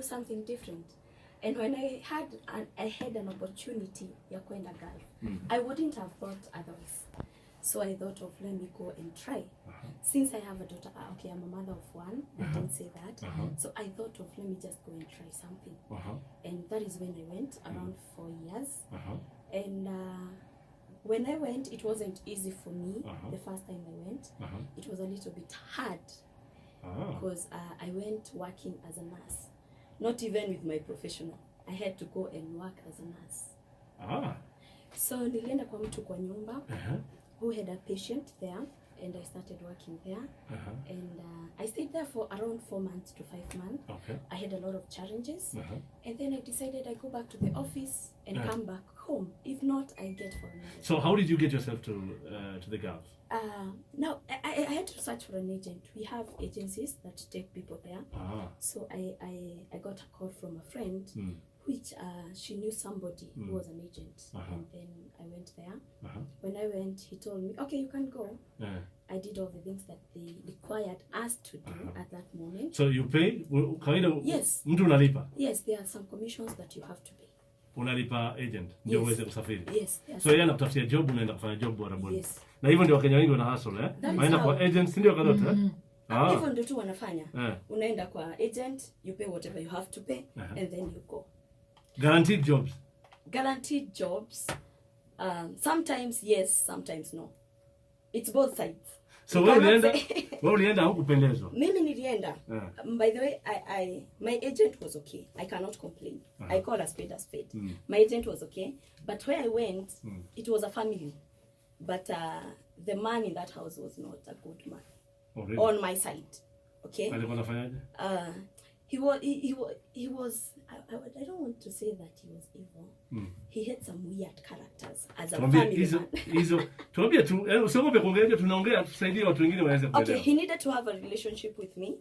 something different. And when I had an opportunity ya kwenda Gulf, I wouldn't have thought otherwise. So I thought of, let me go and try. Since I have a daughter, okay, I'm a mother of one, I didn't say that. So I thought of, let me just go and try something. And that is when I went, around 4 years. And when I went, it wasn't easy for me. The first time I went, it was a little bit hard. Because I went working as a nurse. Not even with my professional. I had to go and work as a nurse. So nilienda kwa mtu kwa nyumba who had a patient there, and I started working there. And I stayed there for around 4 months to 5 months. I had a lot of challenges. And then I decided I go back to the office and come back home. If not, I get for another. So how did you get yourself to the Gulf? Now, I had to search for an agent. We have agencies that take people there. So I got a call from a friend, which she knew somebody who was an agent. And then I went there. When I went, he told me, okay, you can go. I did all the things that they required us to do at that moment. So you pay? Yes. Mtu unalipa? Yes, there are some commissions that you have to pay. Unalipa agent ndio uweze kusafiri. Yes. So yeye anakutafutia job, unaenda kufanya job Uarabuni. Yes. Na hivyo ndio Wakenya wengi wana hustle Waenda kwa agent ndio kadote Hivyo ndio tu wanafanya. Unaenda kwa agent, you pay whatever you have to pay and then you go. Guaranteed jobs. Guaranteed jobs. Sometimes yes, sometimes no. It's both sides. So wewe ulienda hukupendezwa? Mimi nilienda. By the way, my agent was okay. I cannot complain. I call a spade a spade. My agent was okay, but where I went, it was a family. But the man in that house was not a good man. Really? On my side. Okay? Alikuwa anafanyaje? He was I don't want to say that he was evil. He had some weird characters as a family man. Tuambie tu, usiogope kuongelea, tunaongea tusaidie watu wengine waweze kuelewa. Okay, he needed to have a relationship with me.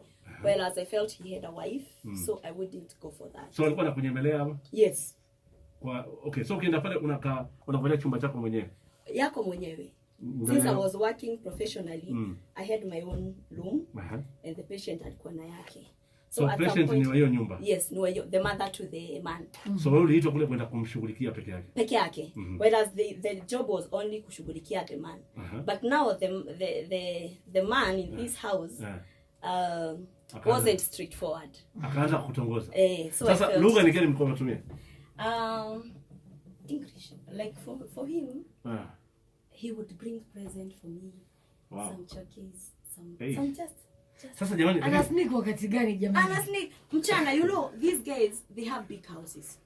Well, as I felt he had a wife, so I wouldn't go for that. So alikuwa anakunyemelea ama? Yes. Okay, so ukienda pale unakuja chumba chako mwenyewe. Yako mwenyewe. Since I was working professionally, I had my own room and the patient alikuwa na yake. So patient ni wa hiyo nyumba? Yes, ni wa hiyo, the mother to the man. So wewe uliitwa kule kwenda kumshughulikia peke yake? Peke yake. Whereas the job was only kushughulikia the man. But now the man in this house wasn't straightforward. Akaanza kutongoza. So sasa lugha ni gani mko mnatumia? English. Like for him, he would bring present for me. Wow. Some chocolates, some just. Sasa jamani, anasneak wakati gani jamani? Anasneak mchana, you know, these guys, they have big houses.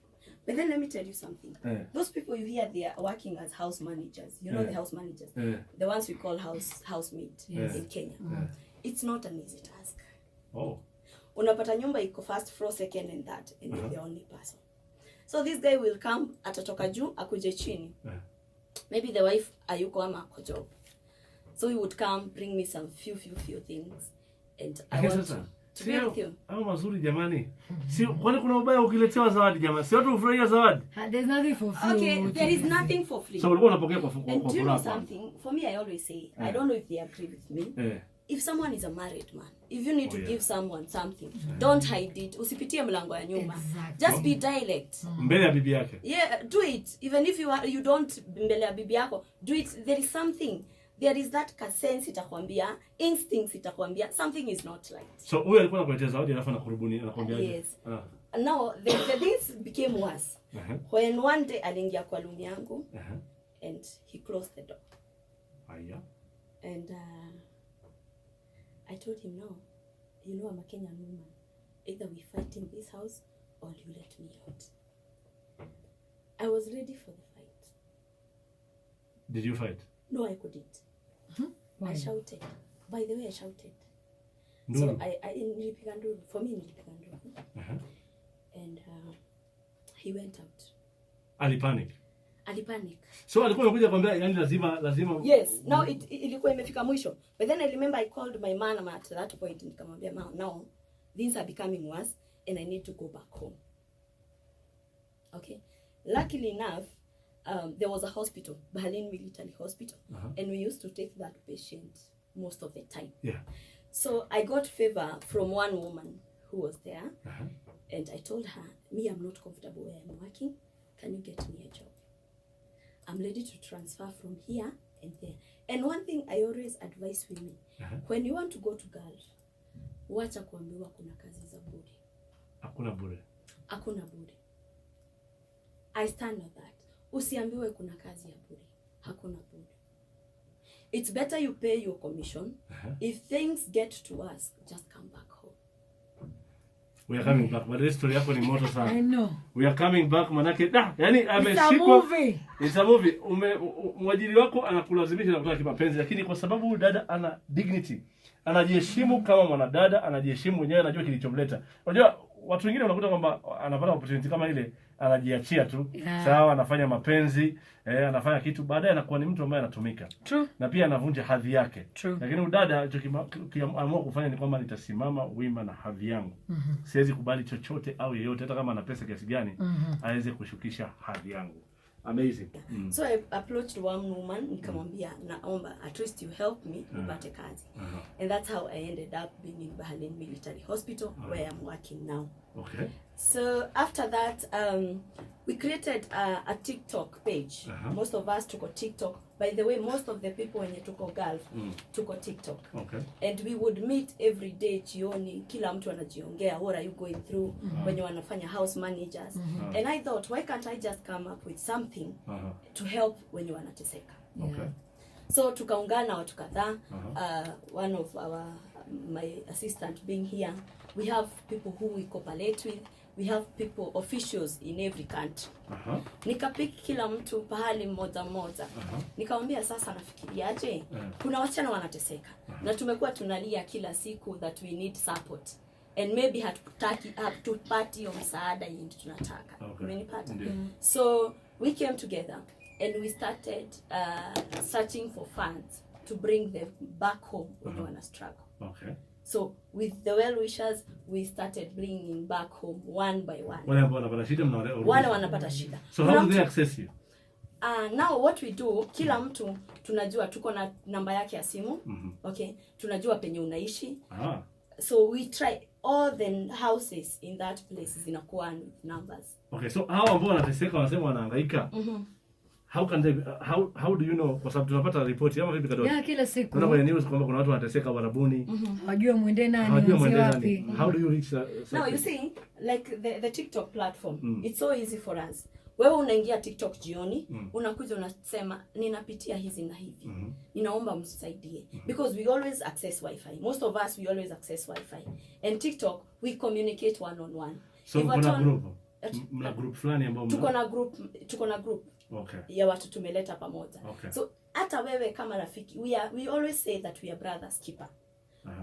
But then let me tell you something. Those people you hear, they are working as house managers. You know the house managers? The ones we call housemaid in Kenya. It's not an easy task. Unapata nyumba iko first floor, second and third, and you're the only person. So this guy will come, atatoka juu, akuje chini. Maybe the wife ayuko ama ako job. So he would come, bring me some few things. And I want to be with you. Au mazuri jamani. Sio kwani kuna ubaya ukiletewa zawadi jamani. Sio tu ufurahia zawadi. There's nothing for free. Okay, there is nothing for free. So ulikuwa unapokea kwa furaha. And do you know something? For me, I always say, I don't know if they agree with me. If someone is a married man, if you need to give someone something, don't hide it. Usipitie mlango ya nyuma. Just be direct. Mbele ya bibi yake. Yeah, do it. Even if you don't mbele ya bibi yako, do it. There is something. There is that sense itakwambia, instincts itakwambia something is not right. So huyo alikuwa anakuletea zawadi alafu anakurubuni anakwambia. Yes. Now the things became worse. When one day aliingia kwa room yangu and he closed the door. And I told him, no, you know I'm a Kenyan woman. Either we fight in this house or you let me out. I was ready for the fight. Did you fight? No, I couldn't. Why? I shouted. By the way, I shouted. Nduru. So I nilipiga nduru. For me, nilipiga nduru. And he went out. Alipanic. So alikuwa anakuja kwambia yani lazima. Yes. Now ilikuwa imefika mwisho. But then I remember I called my mom at that point and nikamwambia, "Mom, now things are becoming worse and I need to go back home." Okay. Luckily enough, there was a hospital, Berlin Military Hospital, and we used to take that patient most of the time. Yeah. So I got favor from one woman who was there, And I told her, me, I'm not comfortable where I'm working. Can you get me a job? I'm ready to transfer from here and there. And one thing I always advise women, when you want to go to Gulf, wacha kuambiwa kuna kazi za bure. Hakuna bure. Hakuna bure. I stand on that. Usiambiwe kuna kazi ya bure. Hakuna bure. It's better you pay your commission. If things get to us, just come back home. We are coming back. But this story yako ni moto sana. I know. We are coming back manake yani It's a movie. It's a movie. Mwajiri wako anakulazimisha na kutaka kimapenzi, lakini kwa sababu dada ana dignity, anajiheshimu kama mwanadada, anajiheshimu mwenyewe, anajua kilichomleta. Unajua watu wengine wanakuta kwamba anapata opportunity kama ile anajiachia tu. Sawa, anafanya mapenzi, anafanya kitu, baadaye anakuwa ni mtu ambaye anatumika. True. Na pia anavunja hadhi yake. True. Lakini udada alichokiamua kufanya ni kwamba nitasimama wima na hadhi yangu. Siwezi kubali chochote au yeyote hata kama ana pesa kiasi gani aweze kushukisha hadhi yangu. Amazing. So I approached one woman, nikamwambia naomba at least you help me nipate kazi. And that's how I ended up being in Bahrain Military Hospital where I'm working now. Okay. So after that, we created a TikTok page. Most of us took a TikTok. By the way, most of the people when you took a Gulf took a TikTok. Okay. And we would meet every day jioni, kila mtu anajiongea, what are you going through when you wanafanya house managers. And I thought, why can't I just come up with something to help when you wanateseka? Okay. So tukaungana watu kadhaa, one of my assistant being here, we have people who we cooperate with, we have people, officials in every country. Nikapiki kila mtu pahali mmoja mmoja. Nikamwambia sasa nafikiriaje? Kuna wasichana wanateseka. Na tumekuwa tunalia kila siku that we need support. And maybe hatupati hiyo msaada yenye tunataka. Umenipata? So we came together and we started searching for funds to bring them back home when they wanna struggle. Okay. So with the well-wishers, we started bringing back home one by one. Wale ambao wanapata shida wale wanapata shida. So how do they access you? Now what we do, kila mtu tunajua tuko na namba yake ya simu. Okay? Tunajua penye unaishi. So we try all the houses in that place zinakuwa with numbers. Okay, so hao ambao wanateseka wanasema wanahangaika. How can they how do you know, kwa sababu tunapata report ama vipi kadogo? Kila siku. Kuna kwenye news kwamba kuna watu wanateseka Uarabuni. Hawajui mwende nani, wapi. How do you reach Now you see, like the TikTok platform, it's so easy for us. Wewe unaingia TikTok jioni, unakuja unasema ninapitia hizi na hivi. Ninaomba msaidie. Because we always access Wi-Fi. Most of us we always access Wi-Fi. And TikTok we communicate one on one. So kuna group. Mna group fulani ambao tuko na group. Okay. Ya watu tumeleta pamoja. Okay. So hata wewe kama rafiki, we always say that we are brothers keeper.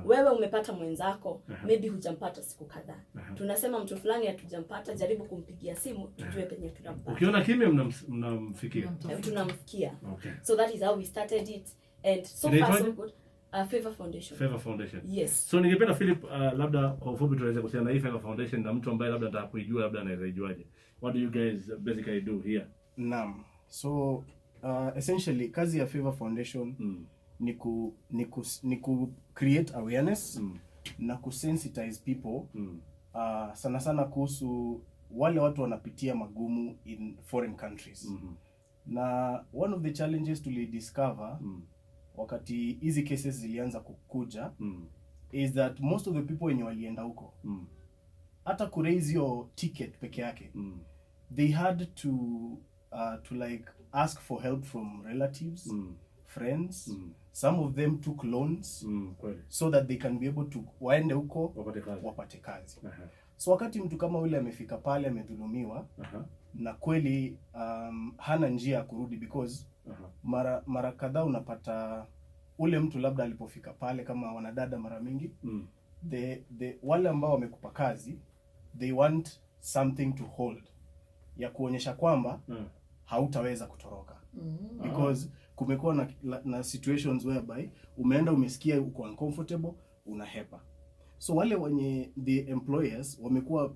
Wewe umepata mwenzako, maybe hujampata siku kadhaa. Tunasema mtu fulani hatujampata, jaribu kumpigia simu tujue penye tunampata. Ukiona kimya mnamfikia. Tunamfikia. Okay. So that is how we started it, and so far so good. Favor Foundation. Favor Foundation. Yes. So ningependa Philip, labda kwa ufupi tuweze kuhusiana na hii Favor Foundation na mtu ambaye labda anataka kuijua, labda anaweza ijuaje. What do you guys basically do here? Naam. So essentially kazi ya Favor Foundation ni ku create awareness na ku sensitize people sana sana kuhusu wale watu wanapitia magumu in foreign countries. Na one of the challenges discover wakati hizi cases zilianza kukuja is that most of the people wenye walienda huko hata ku raise your ticket peke yake they had to like ask for help from relatives, friends. Some of them took loans so that they can be able to waende huko wapate kazi. So wakati mtu kama yule amefika pale amedhulumiwa na kweli hana njia ya kurudi, because mara kadhaa unapata ule mtu labda alipofika pale kama wanadada mara mingi wale ambao wamekupa kazi they want something to hold ya kuonyesha kwamba hautaweza kutoroka. Because kumekuwa na situations whereby umeenda umesikia uko uncomfortable unahepa. So wale wenye the employers wamekuwa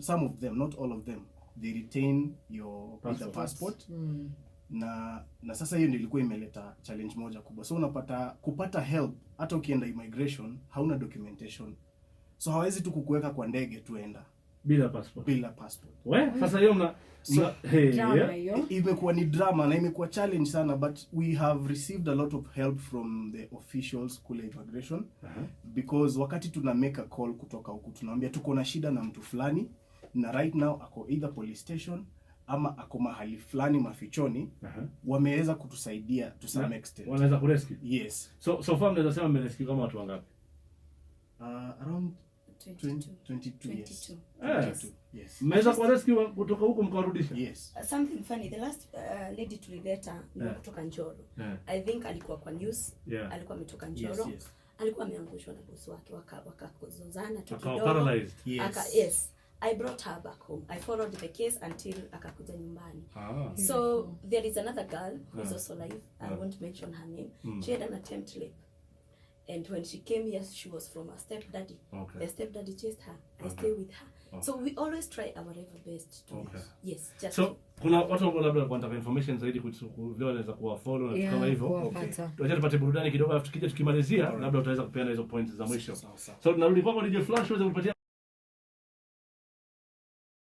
some of them, not all of them, they retain your passport. Na sasa hiyo ndio ilikuwa imeleta challenge moja kubwa. So unapata kupata help hata ukienda immigration hauna documentation. So hawezi tu kukuweka kwa ndege tuenda. Bila passport. Bila passport. Sasa hiyo mna drama hiyo. Imekuwa ni drama na imekuwa challenge sana, but we have received a lot of help from the officials kule immigration. Because wakati tuna make a call kutoka huku tunaambia tuko na shida na mtu fulani na right now ako either police station ama ako mahali fulani mafichoni, wameweza kutusaidia to some extent. Wanaweza kurescue? Yes. So far mnaweza sema mmerescue kama watu wangapi? Around 22 years. Yes. Mmeweza kurescue kutoka huko mkawarudisha? Yes. Something funny, the last lady tulileta ni kutoka Njoro. I think alikuwa kwa news, alikuwa ametoka Njoro. Yes. Alikuwa ameangushwa na bosi wake, wakakozozana tu kidogo. Paralyzed. Yes. Yes. I brought her back home. I followed the case until akakuja nyumbani. So there is another girl who's also alive. I won't mention her name. She had an attempt rape. And when she came here, she was from her stepdaddy. The stepdaddy chased her. I stay with her. So we always try our level best to yes, just so kuna watu ambao labda wanataka information zaidi kuhusu vile wanaweza kuwa follow na kama hivyo. Tuache tupate burudani kidogo, afu tukija tukimalizia labda utaweza kupeana hizo points za mwisho. So tunarudi kwako DJ Flash uweze kupatia